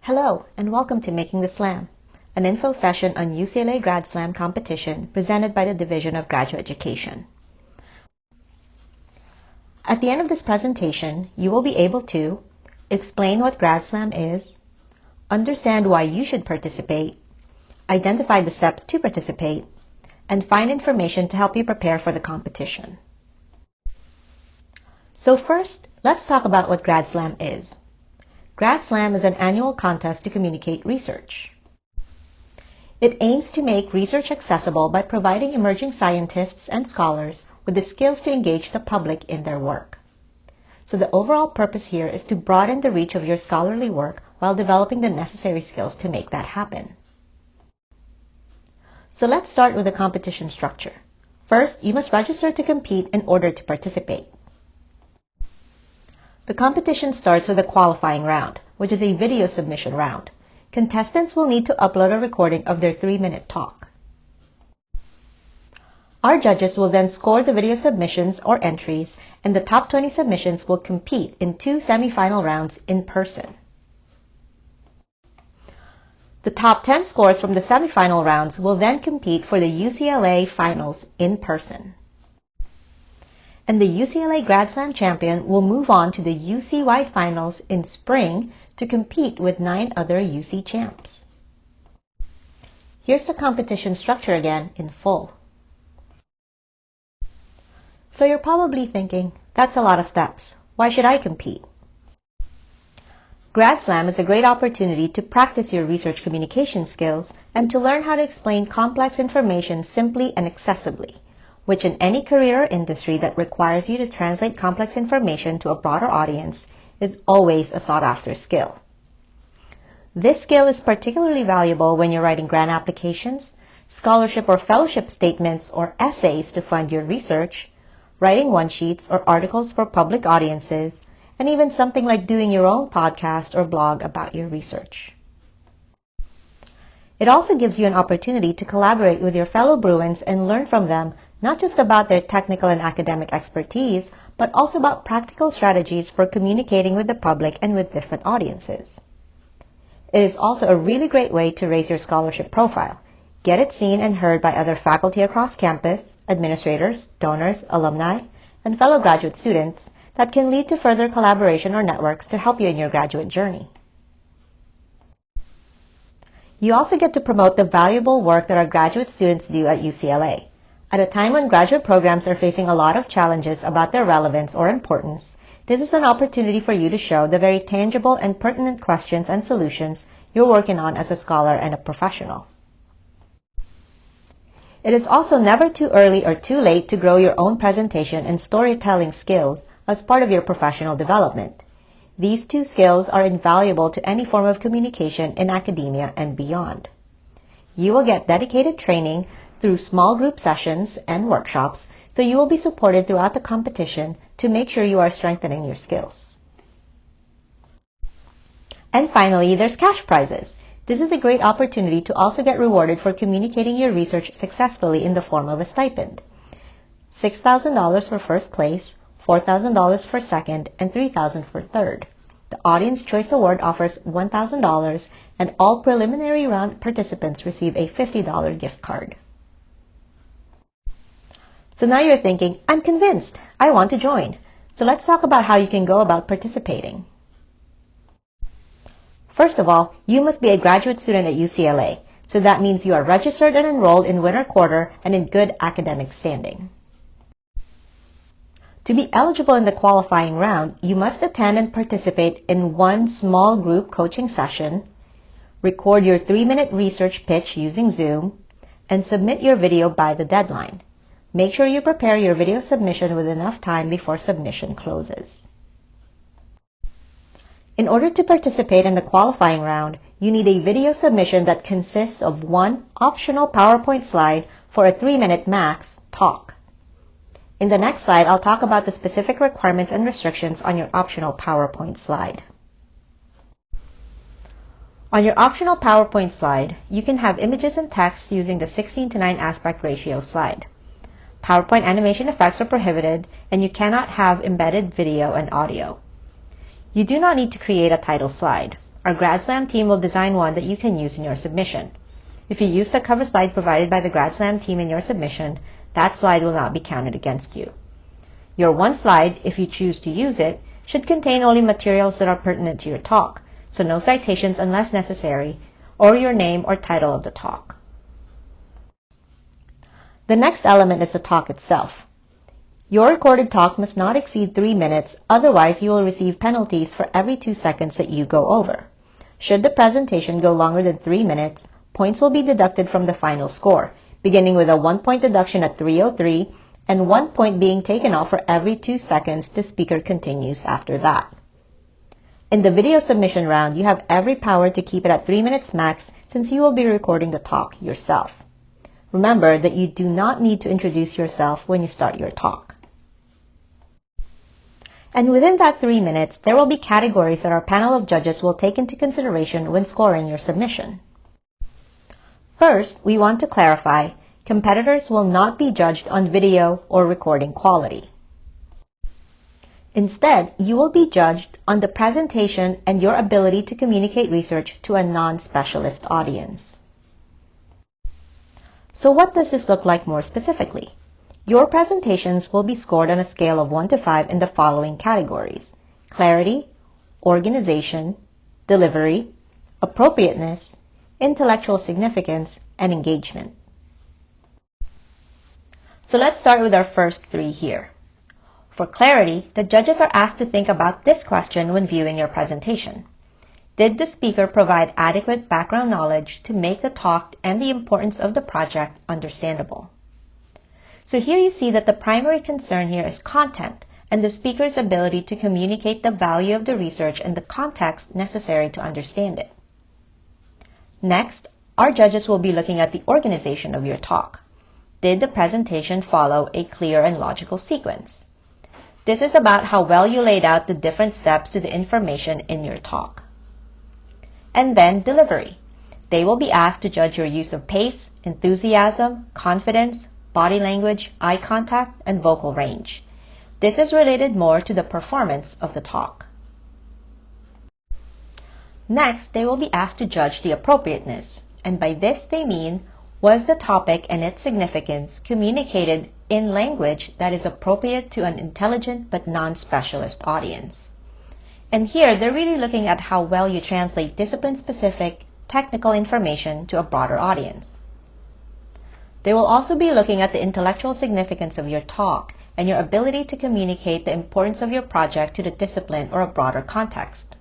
Hello, and welcome to Making the Slam, an info session on UCLA Grad Slam competition presented by the Division of Graduate Education. At the end of this presentation, you will be able to explain what Grad Slam is, understand why you should participate, identify the steps to participate, and find information to help you prepare for the competition. So first, let's talk about what Grad Slam is. Grad Slam is an annual contest to communicate research. It aims to make research accessible by providing emerging scientists and scholars with the skills to engage the public in their work. So the overall purpose here is to broaden the reach of your scholarly work while developing the necessary skills to make that happen. So let's start with the competition structure. First, you must register to compete in order to participate. The competition starts with a qualifying round, which is a video submission round. Contestants will need to upload a recording of their 3-minute talk. Our judges will then score the video submissions or entries, and the top 20 submissions will compete in 2 semifinal rounds in person. The top 10 scores from the semifinal rounds will then compete for the UCLA finals in person. And the UCLA Grad Slam Champion will move on to the UC-wide finals in spring to compete with 9 other UC champs. Here's the competition structure again in full. So you're probably thinking, that's a lot of steps. Why should I compete? Grad Slam is a great opportunity to practice your research communication skills and to learn how to explain complex information simply and accessibly, which in any career or industry that requires you to translate complex information to a broader audience is always a sought-after skill. This skill is particularly valuable when you're writing grant applications, scholarship or fellowship statements or essays to fund your research, writing one-sheets or articles for public audiences, and even something like doing your own podcast or blog about your research. It also gives you an opportunity to collaborate with your fellow Bruins and learn from them not just about their technical and academic expertise, but also about practical strategies for communicating with the public and with different audiences. It is also a really great way to raise your scholarship profile. Get it seen and heard by other faculty across campus, administrators, donors, alumni, and fellow graduate students that can lead to further collaboration or networks to help you in your graduate journey. You also get to promote the valuable work that our graduate students do at UCLA. At a time when graduate programs are facing a lot of challenges about their relevance or importance, this is an opportunity for you to show the very tangible and pertinent questions and solutions you're working on as a scholar and a professional. It is also never too early or too late to grow your own presentation and storytelling skills as part of your professional development. These 2 skills are invaluable to any form of communication in academia and beyond. You will get dedicated training through small group sessions and workshops, so you will be supported throughout the competition to make sure you are strengthening your skills. And finally, there's cash prizes. This is a great opportunity to also get rewarded for communicating your research successfully in the form of a stipend. $6,000 for first place, $4,000 for second, and $3,000 for third. The Audience Choice Award offers $1,000, and all preliminary round participants receive a $50 gift card. So now you're thinking, I'm convinced, I want to join. So let's talk about how you can go about participating. First of all, you must be a graduate student at UCLA, so that means you are registered and enrolled in winter quarter and in good academic standing. To be eligible in the qualifying round, you must attend and participate in 1 small group coaching session, record your 3-minute research pitch using Zoom, and submit your video by the deadline. Make sure you prepare your video submission with enough time before submission closes. In order to participate in the qualifying round, you need a video submission that consists of 1 optional PowerPoint slide for a 3-minute max talk. In the next slide, I'll talk about the specific requirements and restrictions on your optional PowerPoint slide. On your optional PowerPoint slide, you can have images and text using the 16:9 aspect ratio slide. PowerPoint animation effects are prohibited, and you cannot have embedded video and audio. You do not need to create a title slide. Our Grad Slam team will design one that you can use in your submission. If you use the cover slide provided by the Grad Slam team in your submission, that slide will not be counted against you. Your one slide, if you choose to use it, should contain only materials that are pertinent to your talk, so no citations unless necessary, or your name or title of the talk. The next element is the talk itself. Your recorded talk must not exceed 3 minutes, otherwise you will receive penalties for every 2 seconds that you go over. Should the presentation go longer than 3 minutes, points will be deducted from the final score, beginning with a 1-point deduction at 3:03 and 1 point being taken off for every 2 seconds the speaker continues after that. In the video submission round, you have every power to keep it at 3 minutes max since you will be recording the talk yourself. Remember that you do not need to introduce yourself when you start your talk. And within that 3 minutes, there will be categories that our panel of judges will take into consideration when scoring your submission. First, we want to clarify, competitors will not be judged on video or recording quality. Instead, you will be judged on the presentation and your ability to communicate research to a non-specialist audience. So what does this look like more specifically? Your presentations will be scored on a scale of 1 to 5 in the following categories: clarity, organization, delivery, appropriateness, intellectual significance, and engagement. So let's start with our first 3 here. For clarity, the judges are asked to think about this question when viewing your presentation. Did the speaker provide adequate background knowledge to make the talk and the importance of the project understandable? So here you see that the primary concern here is content and the speaker's ability to communicate the value of the research and the context necessary to understand it. Next, our judges will be looking at the organization of your talk. Did the presentation follow a clear and logical sequence? This is about how well you laid out the different steps to the information in your talk. And then delivery. They will be asked to judge your use of pace, enthusiasm, confidence, body language, eye contact, and vocal range. This is related more to the performance of the talk. Next, they will be asked to judge the appropriateness, and by this they mean, was the topic and its significance communicated in language that is appropriate to an intelligent but non-specialist audience? And here, they're really looking at how well you translate discipline-specific, technical information to a broader audience. They will also be looking at the intellectual significance of your talk and your ability to communicate the importance of your project to the discipline or a broader context.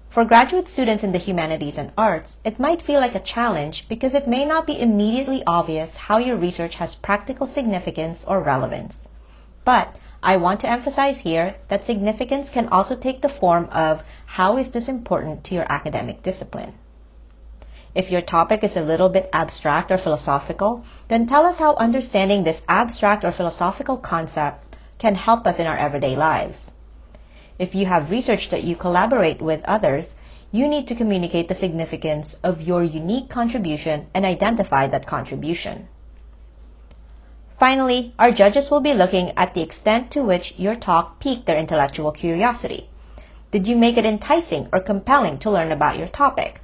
For graduate students in the humanities and arts, it might feel like a challenge because it may not be immediately obvious how your research has practical significance or relevance. But I want to emphasize here that significance can also take the form of how is this important to your academic discipline. If your topic is a little bit abstract or philosophical, then tell us how understanding this abstract or philosophical concept can help us in our everyday lives. If you have research that you collaborate with others, you need to communicate the significance of your unique contribution and identify that contribution. Finally, our judges will be looking at the extent to which your talk piqued their intellectual curiosity. Did you make it enticing or compelling to learn about your topic?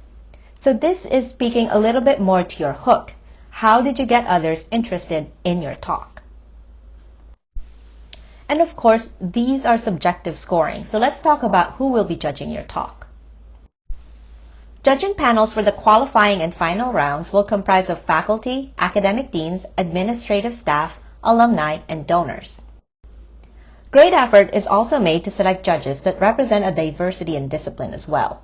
So this is speaking a little bit more to your hook. How did you get others interested in your talk? And of course, these are subjective scoring, so let's talk about who will be judging your talk. Judging panels for the qualifying and final rounds will comprise of faculty, academic deans, administrative staff, alumni, and donors. Great effort is also made to select judges that represent a diversity in discipline as well.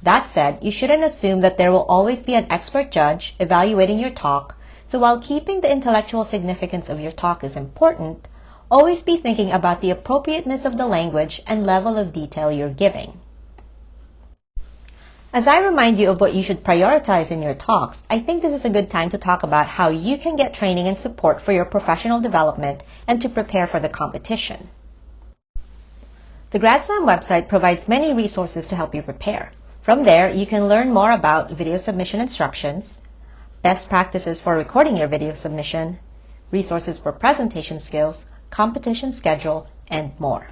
That said, you shouldn't assume that there will always be an expert judge evaluating your talk, so while keeping the intellectual significance of your talk is important, always be thinking about the appropriateness of the language and level of detail you're giving. As I remind you of what you should prioritize in your talks, I think this is a good time to talk about how you can get training and support for your professional development and to prepare for the competition. The Grad Slam website provides many resources to help you prepare. From there, you can learn more about video submission instructions, best practices for recording your video submission, resources for presentation skills, competition schedule, and more.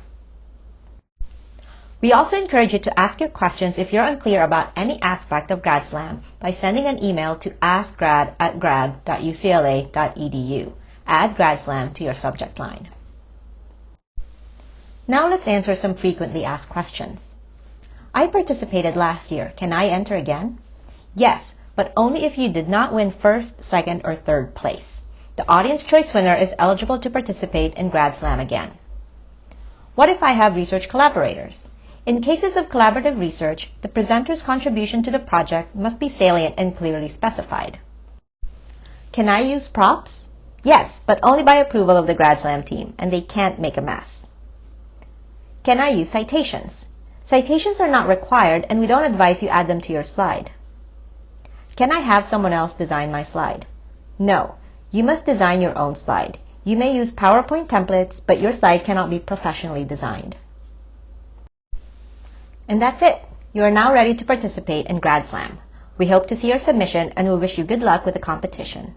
We also encourage you to ask your questions if you're unclear about any aspect of Grad Slam by sending an email to askgrad@grad.ucla.edu. Add Grad Slam to your subject line. Now let's answer some frequently asked questions. I participated last year. Can I enter again? Yes, but only if you did not win first, second, or third place. The audience choice winner is eligible to participate in Grad Slam again. What if I have research collaborators? In cases of collaborative research, the presenter's contribution to the project must be salient and clearly specified. Can I use props? Yes, but only by approval of the Grad Slam team, and they can't make a mess. Can I use citations? Citations are not required, and we don't advise you add them to your slide. Can I have someone else design my slide? No, you must design your own slide. You may use PowerPoint templates, but your slide cannot be professionally designed. And that's it. You are now ready to participate in Grad Slam. We hope to see your submission and we wish you good luck with the competition.